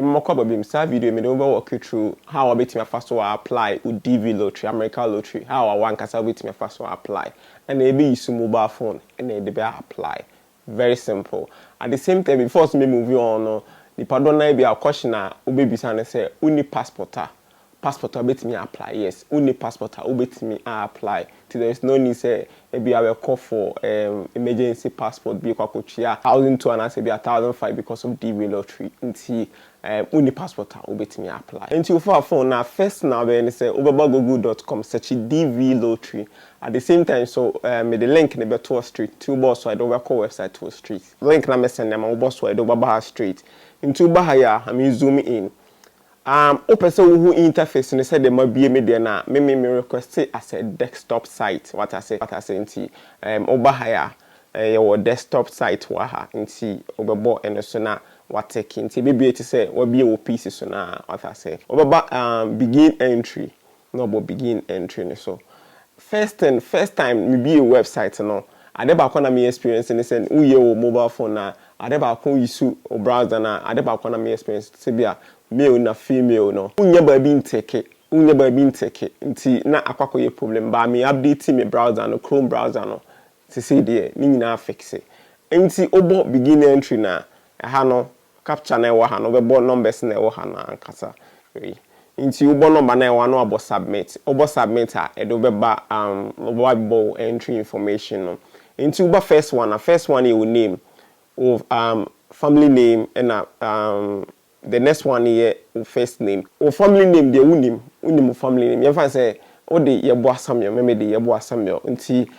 Moko babim sa video me dey walk you through how I bet me first to apply with DV lottery, American lottery. How I want kasa bet me first to apply. And e be use mobile phone and e dey apply. Very simple. At the same time before me move on the pardon na be a question na obebisa na say uni passport bet me apply. Yes, uni passport bet me apply. There is no need say maybe I will call for emergency passport be kwakochia 1,200 and I say be 1,500 because of DV lottery. Nti uni passport bet me apply. Nti you for phone now first now be say overbagoogle.com search DV lottery. At the same time so me the link na be to street two boss so I don't work website to street. Link na me send them boss so I don't Baba street. Into Bahaya I mean zoom in. Open so who interface and said they might be me there now. Me request it as a desktop site. What I say nti Obahaya your desktop site waha nti obebo and so na what take nti maybe it say what be your pieces so na what I say. Obaba begin entry. No but begin entry so. First time me be a website no. Adeba kwa na me experience and say uye o mobile phone na adeba kwa use o browser na adeba kwa na me experience se bia male na female no unya ba bi nteke nti na akwakọ ye problem ba me update me browser no Chrome browser no se say dey ni nyina fix it nti obo begin entry na ha no capture na wo ha no be bo numbers na wo ha na ankasa nti obo number na wo no abo submit a e do be ba obo entry information no nti obo first one your name of family name and the next one here first name or family name the unim family name you find say o de yebo asamyo me de yebo asamyo nti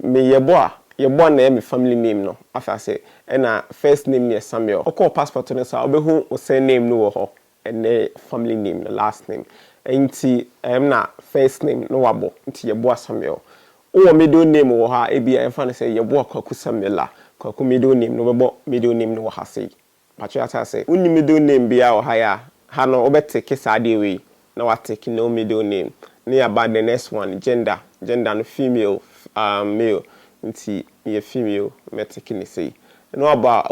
me yebo na me family name no afa say na first name ne Samuel o passport no so obehu o say name no wo ho and family name the last name nti na first name no wabo nti yebo asamyo o middle name wo ha e bia you find say yebo akwaku Samuel kwaku middle name no bebo middle name no wo ha say Patriota say, "Uni middle name be our higher. Hano obeteke sadi way. Now I take no middle name. Near about the next one, gender no female, male. Nti me female. Me taking say. No about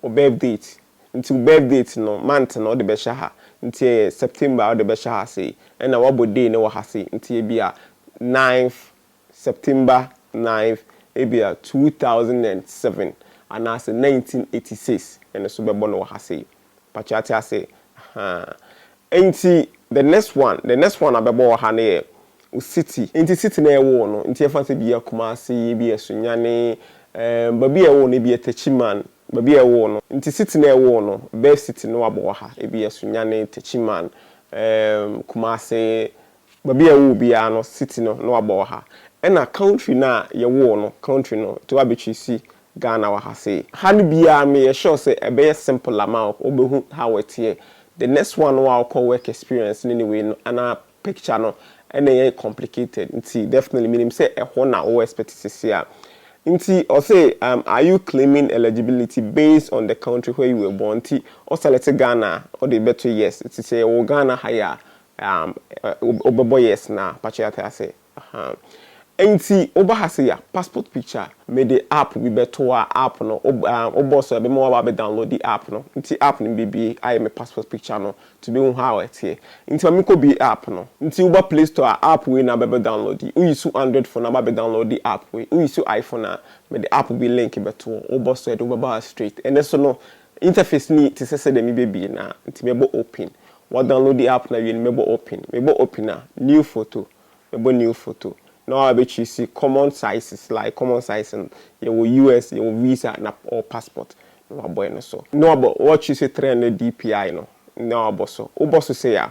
birth date. Nti birth date no month no the beshaha. Nti September the beshaha say. And na wabo day no ha say. Nti ebia 9th September 9th ebia 2007. And as 1986 and so be born wa say Patriota say enti the next one abebo ha na city enti city na ewo no enti efa say bia Kumasi bia Sunyane ba bia ewo no bia Techiman ba bia ewo no enti city na ewo no be city no abo ha e bia Sunyane Techiman Kumasi ba bia ewo bia no city no abo ha and a country na yewo no country no to abechisi Ghana wa say han bia me sure say a very simple amount obehu how it here the next one wa call work experience anyway no ana picture no and then complicated nti definitely meaning say e ho na o expect here nti or say are you claiming eligibility based on the country where you were born nti or select Ghana or the better yes it say o Ghana higher obebo yes na Patriota say enti oba say ya passport picture me the app be beto app no obo so be mo ba download the app no nti app ni bibi I am a passport picture no to be how it here nti me ko be app no nti oba Play Store app we na be download the we use Android phone na be download the app we use iPhone na me the app be link beto obo so do ba straight and so no interface ni to say dem baby na nti me bo open what download the app na we me bo open na new photo now I bet you see common sizes like common size and your US, your visa or passport. No boy so. No about what you say 300 DPI no. No about so. Oboso say ya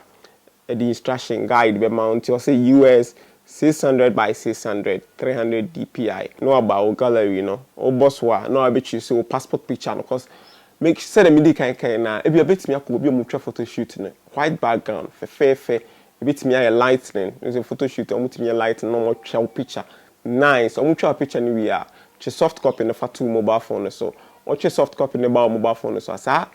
the instruction guide be mount you say US 600 by 600 300 DPI. No about gallery no. Oboso no I bet you see passport picture no cause make sure the media can na if you bet me akọ be photo shoot no. White background fair bit me a lightning there's a photo shoot almost me a lightning no more show picture nice almost show picture ni we are just soft copy na fatu mobile phone so or just soft copy na mobile phone so asa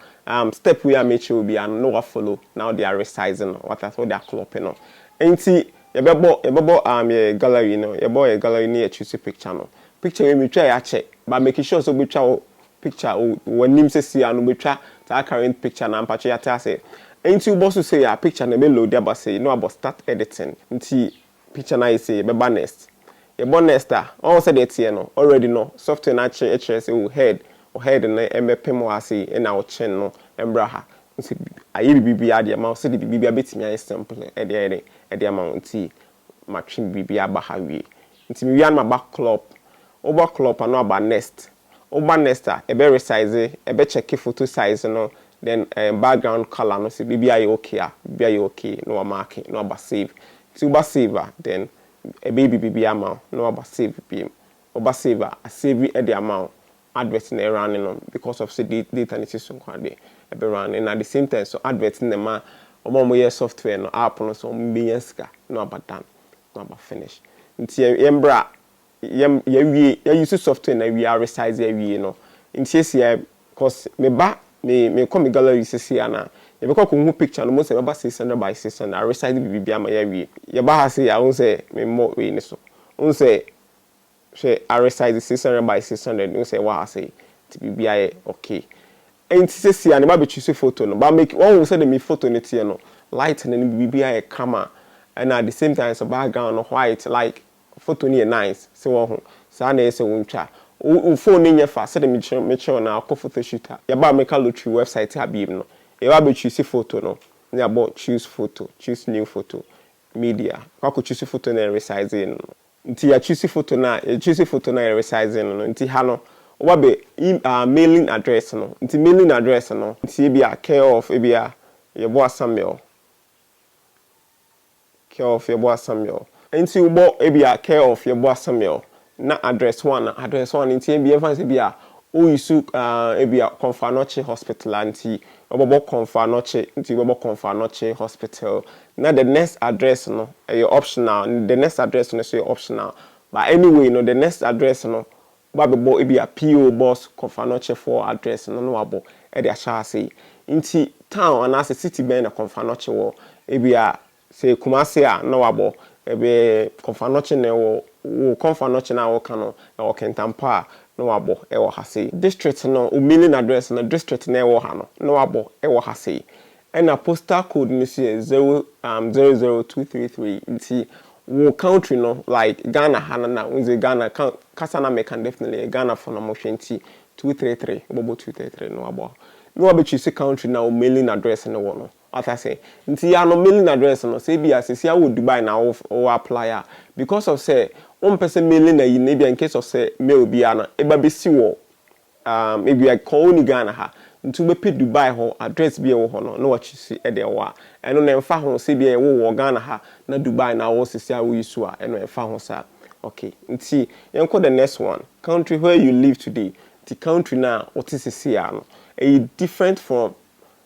step we are make sure be and no follow now they are resizing what that's what they are clopping on enti yebebo your gallery no your gallery near choose picture no picture we try ya check but making sure so we try picture when him say see and we try that current picture na mpacho ya ta say enti ubo so say ya picture na be load aba say no about start editing enti picture na say be ba next ye bo next all say that here no already no software na che say o head na emepem wa say na o chen no embra ha nti ayi bibi ade ma so de bibi abetimi ayi simple e de ama nti matching bibi aba ha wie nti mi wian ma back club no aba next ebe resize ebe check photo size no then background color no say bibi ayi okay no mark no aba save ti uba save then ebe bibi ama no aba save bi oba save a save e de amount advert na running on because of say data need so kwade e be running and at the same time so advert na ma omo ye software no app no so mbe yeska no aba done no aba finish nti yembra ye use software na we are resize we no nti ese cause me come gallery sisi ana ye be ko hu picture no mo say be 600 by 600 resize bibi ama ye ba ha say ya won say me mo we ni so won say she resize 600 by 600 you say what I say to be okay and see and ba be choose photo no ba make one say me photo ne tie no light and be camera and at the same time so background no white like photo ni nice say one so na say won phone ni fa say me show na ko photo shooter ya ba make lottery website abim no e ba be choose photo no ya about choose new photo media kwa choose photo na resize no nti ya choose photo na resizing no nti ha no wa be mailing address no nti mailing address no nti e bia care of e bia ye bo asamel nti ubo e bia care of ye bo asamel na address one nti e bia fancy bia o isu e bia Confanoche hospital nti obobo Confanoche hospital na the next address no optional the next address no say optional but anyway no the next address no babebo e bia PO box Confanoche for address no abo e de asha say nti town and as a city ben na Confanoche wo e bia say Kumasi a no abo e be Confanoche na wo Confanoche na wo kano e wo Kentampa no abo e wo ha say district no o mailing address no district na e wo ha no abo e wo ha say and a postal code ni say 00233 nti wo country no like Ghana hanana unze Ghana kasa na make definitely Ghana for no mo 233 bobo 233 no abo no be choose country na o mailing address no wo no what I say nti ya no mailing address no say bia say wo Dubai na wo apply because of say one person mailing na yi bia in case of say mail bia na e ba be si wo maybe I call ni Ghana ha nti be pe Dubai ho address bia wo ho no wa choose e de wa eno na mfa ho say bia wo Ghana ha na Dubai na wo sisi a wo yisu a eno mfa ho sa okay nti yenko the next one country where you live today the country na what is sisi a no e different from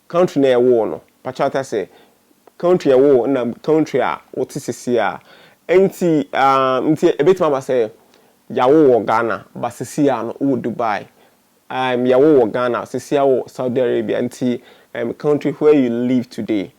country na e wo no pachata say country e wo na country a what is sisi a nti ebetima ba say ya wo Ghana ba sisi a no wo Dubai ya wo Ghana sisi a wo Saudi Arabia nti country where you live today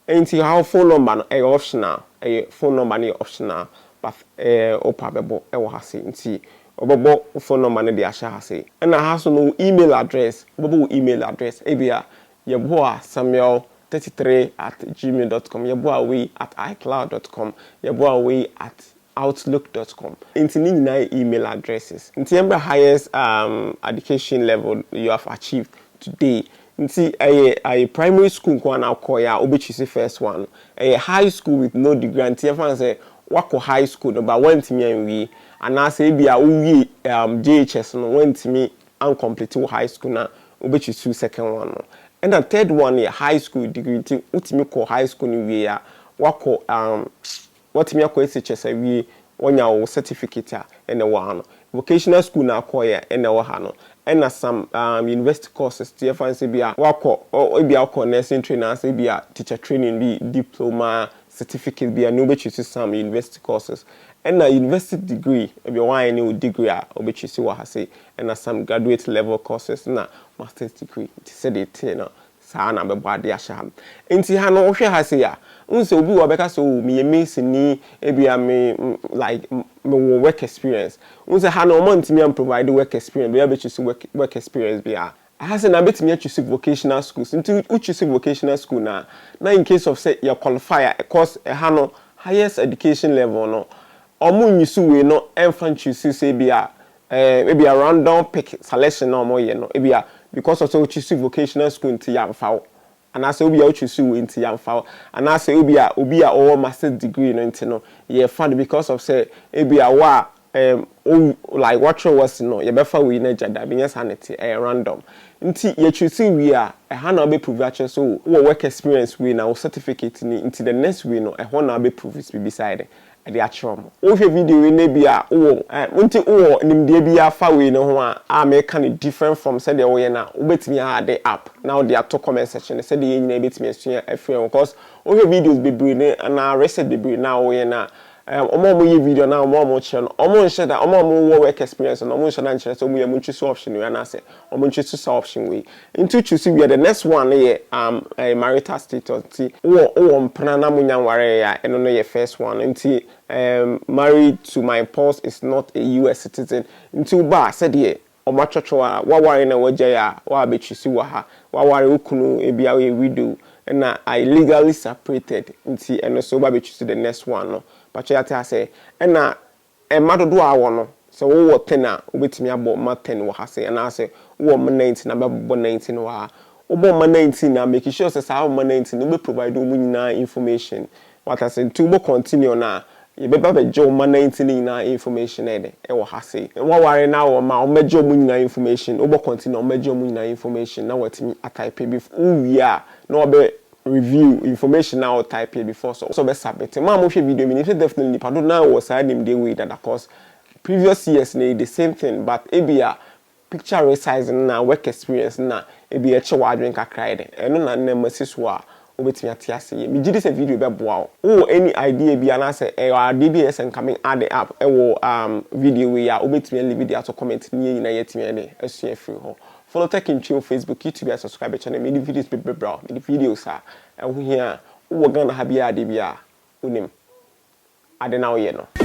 nti how phone number no e optional phone number no optional but opa bebo e wo ha se nti obobo phone number no de asha ha se na ha so no email address obobo email address e bia yebo a samuel33@gmail.com yebo a we at icloud.com yebo a we at outlook.com nti ni nyina email addresses nti ember highest education level you have achieved today nti a primary school kwa na akoya obechi first one a high school with no degree nti efan say wako high school no but went me anwi ana say bia uwi JHS no went me uncomplete high school na obechi second one no and the third one a high school degree nti utimi ko high school ni wi ya wako what me akọ SHS awie onya wo certificate a ene wo ha no vocational school na akoya ene wo ha no ena some university courses tie fancy bia wako bia akọ nursing training as bia teacher training bi diploma certificate bia no be choose some university courses ena university degree bia wan ni degree a obechi wo ha say ena some graduate level courses na master's degree ti said it na saa na be bade ahya nti ha no hwe ha say ya unse obi wo beka so me ni ebia me like me work experience unse ha no mo ntimi am provide work experience bia be choose work experience bia has na betimi choose vocational schools into you choose vocational school na in case of say you qualify a course no highest education level no omo nyisu we no enfan choose say bia maybe a random pick selection no mo ye no bia because of so choose vocational school into yamfa and I say obi a choose we into yamfa and I say obi a or master's degree no into no ye fund because of say bia wa like what was no you befa we na jada bi sanity random nti ye choose we a ha na be prove actually so wo work experience we na certificate ni into the next we no ho na be prove is be beside the actual wo hwe video we na bia wo nti wo nimde bia fa we no ho a make can different from say the wo ye na wo betimi ha the app now the to comment section say the ye nyina betimi asua afre because wo hwe videos be bring na reset be bring na wo ye na omo ye video na omo channel omo nche da omo work experience na omo nche na nche so omo ye mo choose option we na say omo choose option we into choose we the next one ye marital status ti wo mpana na mo nyanware ya eno no ye first one nti married to my spouse is not a US citizen into ba said ye omo chocho a wa ware na waja ya wa be choose wa ha wa ware okunu e bia we widow na I legally separated nti eno so ba be choose the next one no but you have say na madodo awo no so wo 10 a obetimi abo ma 10 wo ha say na say wo ma 19 na be 19 wo ha wo bo ma 19 na make sure say sa ma 19 no be provide mu nyina information what I say to bo continue na you be ba jo ma 19 nyina information e wo ha say wo ware na wo ma o mejo mu nyina information wo bo continue o mejo mu nyina information na watimi atype before we are no be review information now type here before so be submit ma mo hwe video mi definitely pado na was side dem dey way that of course previous years na the same thing but ebia picture resizing na work experience na ebia che wadwen kakra ide eno na na masiso a obetimi atiase ye mi gidi se video be boa o any idea bia na say DBS and coming add the app video we ya obetimi leave video to comment ni nyina yetimi ne asua free ho follow Tech in Chill Facebook, YouTube, and subscribe to the channel. Many videos be bro. Many videos are. And we here. We gonna have ya, unim. I don't know,